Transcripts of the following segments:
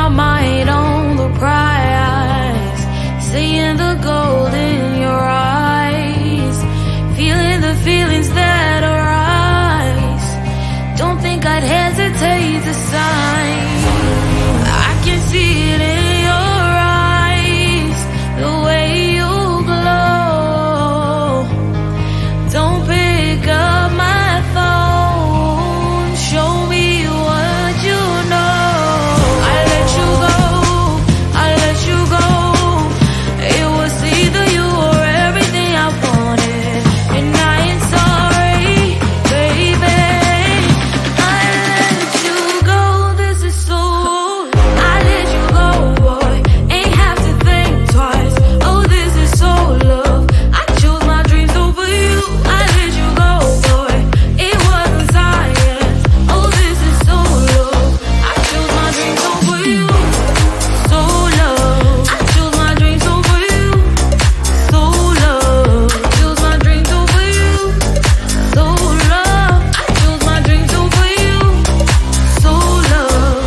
my mind on the prize, seeing the gold in your eyes, feeling the feelings that arise. Don't think I'd hesitate to sign. I can see it in your eyes, the way you glow. Don't pick up my phone, show me what you know. I let you go, I let you go. It was either you or everything I wanted, and I ain't sorry, baby. I let you go, this is so. I let you go, boy, ain't have to think twice. Oh, this is so love. I chose my dreams over you. I let you go, boy, it wasn't science. Oh, this is so love. I chose my dreams over you. So love. I chose my dreams over you. So love. Chose my dreams over you. So love. I chose my dreams over you. So love.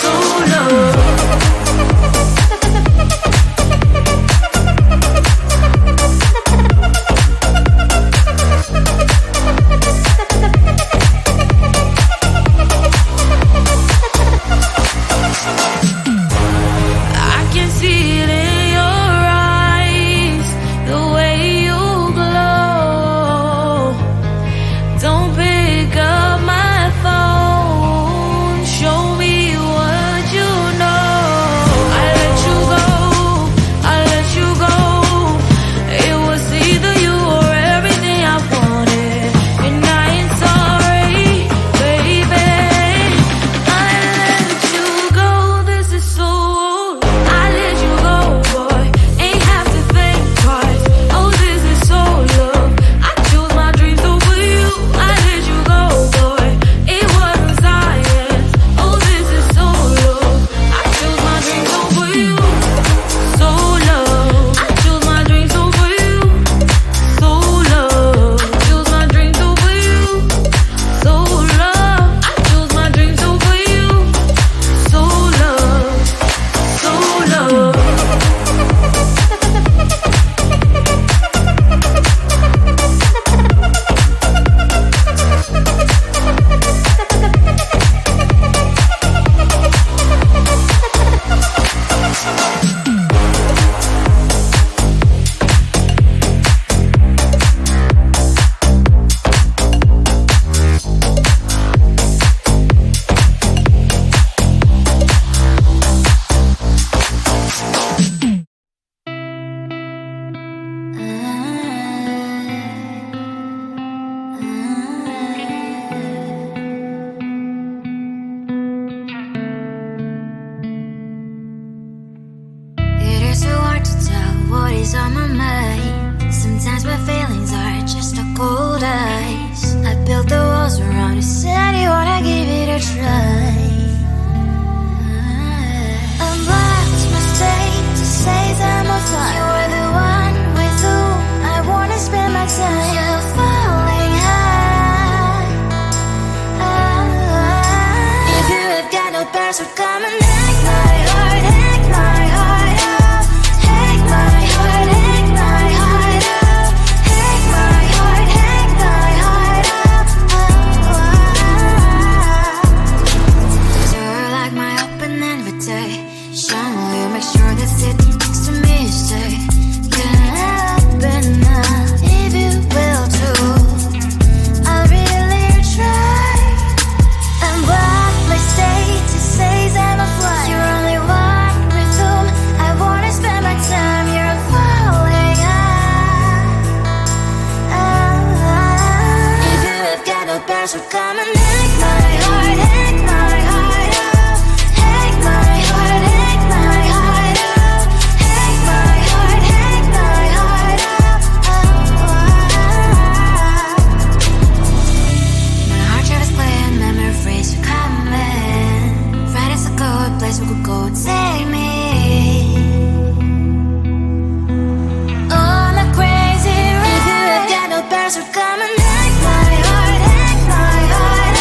So love. I can see it in your eyes, the way you glow. Don't pick up my phone, show me what you know. I let you go, I let you go. It was either you or everything I wanted, and I ain't sorry, baby. I let you go, this is so. I let you go, boy, ain't have to think twice. Oh, this is so love. I chose my dreams over you. I let you go, boy, it wasn't science. Oh, this is so love. I chose my dreams over you. So love. I chose my dreams over you. So love. Chose my dreams over you. So love. I chose my dreams over you. So love. So love. It is so hard to tell what is on my mind. Sometimes my feelings are just a cold ice. I built the walls around you, said you wanna give it a try. Unlocked my state to say that I'm fine. You are the one with whom I wanna spend my time. You're falling high. If you have got no bears, so come and hack my heart, hack my heart out. Hack my heart, hack my heart out. Hack my heart, hack my heart out. You're like my open invitation. Will you make sure that sitting next to me is safe? Get up enough, if you will too. I'll really try. And what my state to say I'm a fly. You're only one with whom I wanna spend my time. You're falling high. If you have got no bears, so come and hack my heart, hack my heart out. Hack my heart, hack my heart out. Hack my heart, hack my heart out. My heart tries playing memories are coming. Right, it's a good place we could go and take me. On a crazy ride. If you have got no bears, so come and hack my heart, hack my heart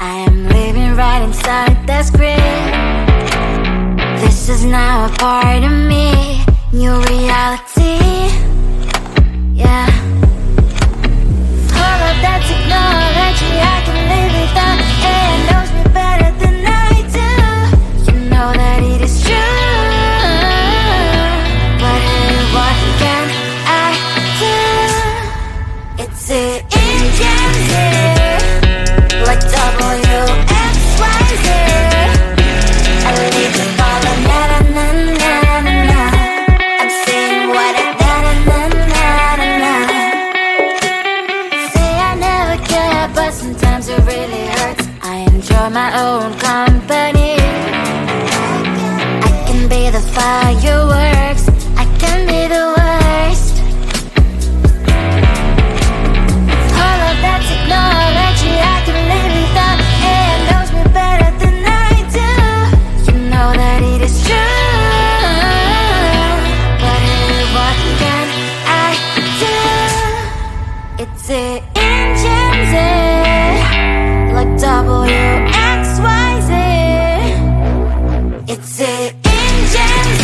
I am living right inside the screen. This is now a part of me, new reality. Yeah. All of that technology I can live without. It knows me better than I do. You know that it is true. But hey, what can I do? It's the engines here, like WXYZ. I need to follow na na na na na na. I'm saying what I na na na na na. Say I never care, but sometimes it really hurts. I enjoy my own company. I can be the fireworks, I can be the worst. All of that technology I can live without. It knows me better than I do. You know that it is true. But hey, what can I do? It's the engines, like WXYZ. It's the engines,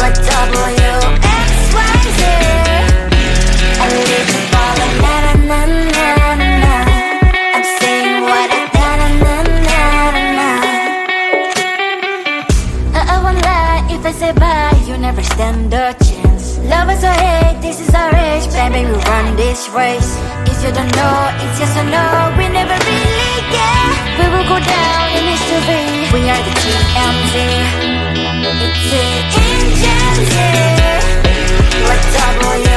like WXYZ. I need to follow na na na na na na. I'm saying what I na na na na na na. I won't lie if I say bye, you never stand a chance. Love us or hate, this is our age, baby, we run this race. If you don't know, it's yes or no, we never really get. We will go down in history, we are the TMZ. It's the engines, yeah, like W.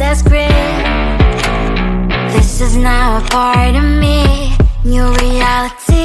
less grip. This is now a part of me, new reality.